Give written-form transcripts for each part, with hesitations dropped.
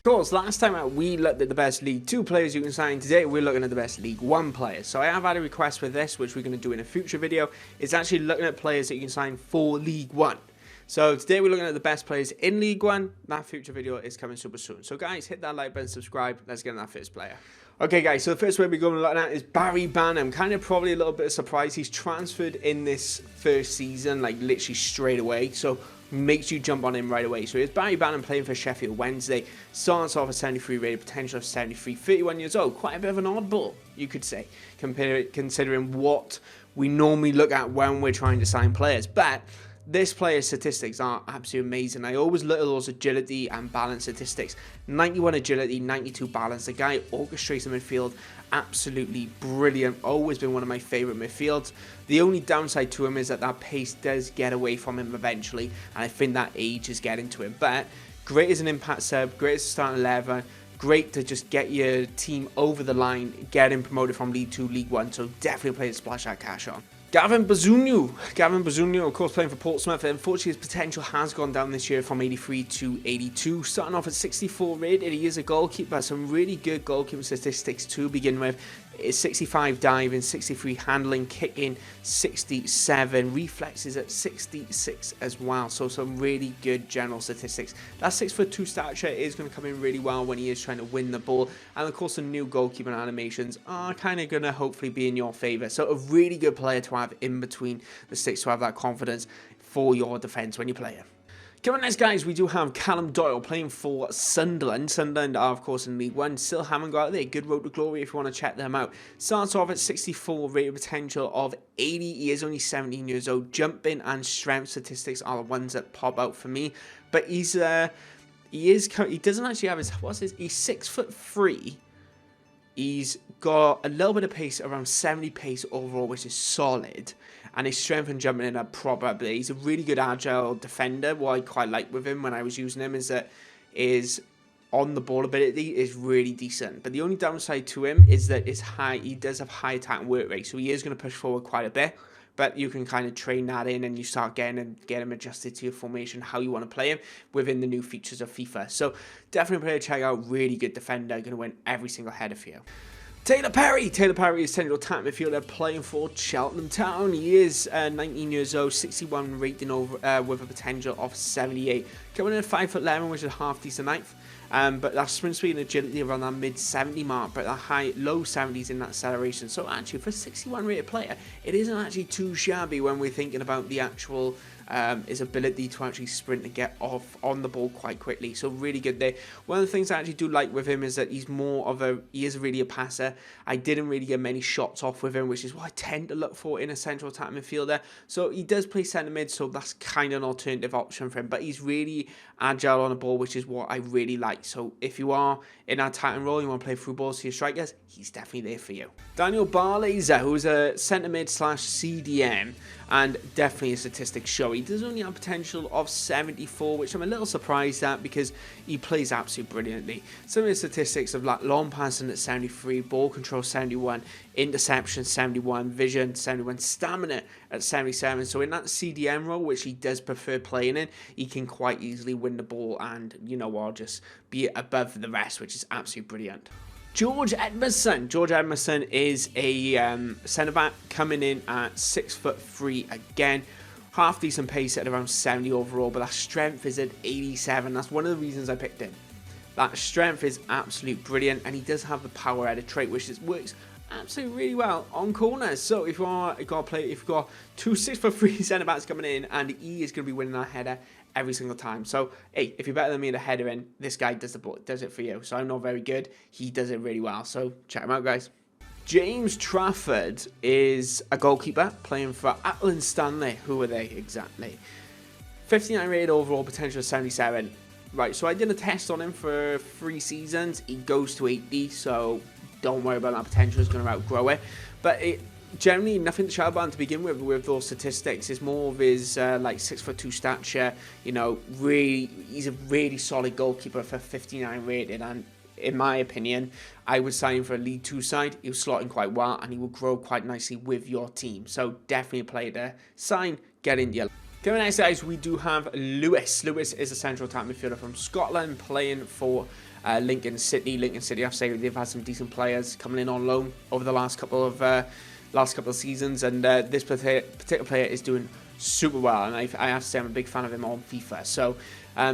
Of course, last time out we looked at the best League 2 players you can sign. Today we're looking at the best League 1 players. So I have had a request for this, which we're going to do in a future video. It's actually looking at players that you can sign for League 1. So today we're looking at the best players in League 1. That future video is coming super soon. So guys, hit that like button, subscribe. Let's get on that first player. Okay guys, so the first one we're going to look at is Bannon. Kind of probably a little bit of surprise. He's transferred in this first season, like literally straight away. So makes you jump on him right away. So it's Bannon playing for Sheffield Wednesday. Starts off a 73 rated, potential of 73, 31 years old. Quite a bit of an oddball, you could say, considering what we normally look at when we're trying to sign players. But this player's statistics are absolutely amazing. I always look at those agility and balance statistics. 91 agility, 92 balance. The guy orchestrates the midfield. Absolutely brilliant. Always been one of my favourite midfields. The only downside to him is that pace does get away from him eventually. And I think that age is getting to him. But great as an impact sub. Great as a starting 11. Great to just get your team over the line. Get him promoted from League 2, League 1. So definitely a player to splash that cash on. Gavin Bazunu, of course, playing for Portsmouth. Unfortunately, his potential has gone down this year from 83 to 82. Starting off at 64 rated, he is a goalkeeper. Some really good goalkeeping statistics to begin with. It's 65 diving, 63 handling, kicking, 67, reflexes at 66 as well. So some really good general statistics. That 6'2" stature is going to come in really well when he is trying to win the ball. And of course, the new goalkeeping animations are kind of going to hopefully be in your favour. So a really good player to have in between the sticks to have that confidence for your defence when you play him. Coming next, guys, we do have Callum Doyle playing for Sunderland. Sunderland are, of course, in League 1. Still haven't got out there. Good road to glory if you want to check them out. Starts off at 64, rated potential of 80. He is only 17 years old. Jumping and strength statistics are the ones that pop out for me. But he doesn't actually have his, he's 6'3". He's got a little bit of pace, around 70 pace overall, which is solid. And his strength and jumping in are proper. But he's a really good agile defender. What I quite like with him when I was using him is that his on the ball ability is really decent. But the only downside to him is that he does have high attack and work rate. So he is going to push forward quite a bit. But you can kind of train that in and you start get him adjusted to your formation, how you want to play him within the new features of FIFA. So definitely play to check out. Really good defender. Going to win every single header for you. Taylor Perry is central attack midfielder playing for Cheltenham Town. He is 19 years old, 61 rating over with a potential of 78. Coming in at 5'11", which is half decent height. But that's sprint speed and agility around that mid-70 mark, but the low 70s in that acceleration. So actually, for a 61 rated player, it isn't actually too shabby when we're thinking about the actual his ability to actually sprint and get off on the ball quite quickly. So really good there. One of the things I actually do like with him is that he is really a passer. I didn't really get many shots off with him, which is what I tend to look for in a central attack midfielder. So he does play centre mid, so that's kind of an alternative option for him. But he's really agile on the ball, which is what I really like. So if you are in that attacking role, you want to play through balls to your strikers, he's definitely there for you. Bar Lazer, who's a centre mid / CDM, and definitely a statistics show. He does only have potential of 74, which I'm a little surprised at because he plays absolutely brilliantly. Some of the statistics of like long passing at 73, ball control 71, interception 71, vision 71, stamina at 77. So in that CDM role, which he does prefer playing in, he can quite easily win the ball and, you know what, just be above the rest, which is absolutely brilliant. George Edmondson is a centre-back coming in at 6'3" again. Half decent pace at around 70 overall, but that strength is at 87. That's one of the reasons I picked him. That strength is absolutely brilliant, and he does have the power header trait, which works absolutely really well on corners. So if you've got two 6'3" centre-backs coming in, and he is going to be winning that header every single time. So, hey, if you're better than me in a header in, this guy does it for you. So I'm not very good. He does it really well. So check him out, guys. James Trafford is a goalkeeper playing for Atlan Stanley. Who are they exactly? 59 rated overall, potential of 77. Right, so I did a test on him for 3 seasons. He goes to 80, so don't worry about that potential. It's going to outgrow it. But generally nothing to shout about to begin with those statistics. It's more of his like 6'2" stature. You know, he's a really solid goalkeeper for 59 rated, and in my opinion, I would sign him for a League 2 side. He'll slot in quite well and he will grow quite nicely with your team. So definitely a player to sign, get in your Coming next, guys, we do have Lewis. Lewis is a central attack midfielder from Scotland, playing for Lincoln City. Lincoln City, I've said they've had some decent players coming in on loan over the last couple of seasons, and this particular player is doing super well, and I have to say I'm a big fan of him on FIFA. So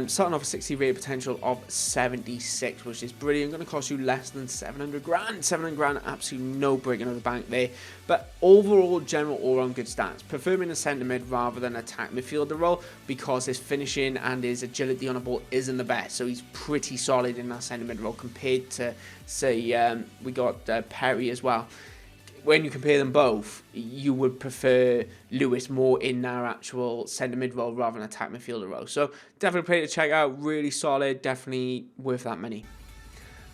starting off a 60 rated potential of 76, which is brilliant. Going to cost you less than 700 grand. 700 grand, absolutely no breaking of the bank there. But overall, general all-round good stats. Preferring a centre mid rather than attack midfielder role, because his finishing and his agility on the ball isn't the best. So he's pretty solid in that centre mid role compared to, say, we got Perry as well. When you compare them both, you would prefer Lewis more in their actual centre mid role rather than attack midfielder role. So definitely a player to check out. Really solid. Definitely worth that money.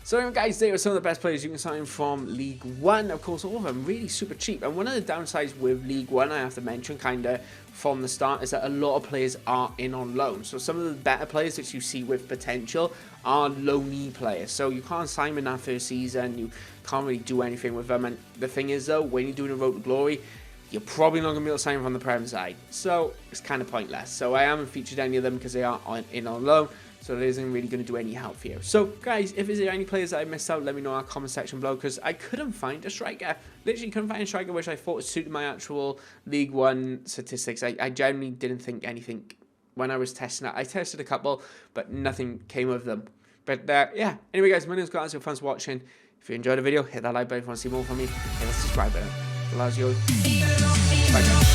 So anyway, guys, they are some of the best players you can sign from League One. Of course, all of them really super cheap. And one of the downsides with League One, I have to mention kind of from the start, is that a lot of players are in on loan. So some of the better players that you see with potential are loanee players. So you can't sign them in that first season. You can't really do anything with them. And the thing is, though, when you're doing a road to glory, you're probably not going to be able to sign them from the Prem side. So it's kind of pointless. So I haven't featured any of them because they are in on loan. So it isn't really going to do any help for you. So, guys, if there's any players that I missed out, let me know in our comment section below, because I couldn't find a striker. Literally couldn't find a striker which I thought suited my actual League One statistics. I generally didn't think anything when I was testing it. I tested a couple, but nothing came of them. But, yeah. Anyway, guys, my name is Goalazio. Thanks for watching. If you enjoyed the video, hit that like button if you want to see more from me. Hit the subscribe button. Goalazio. Bye, guys.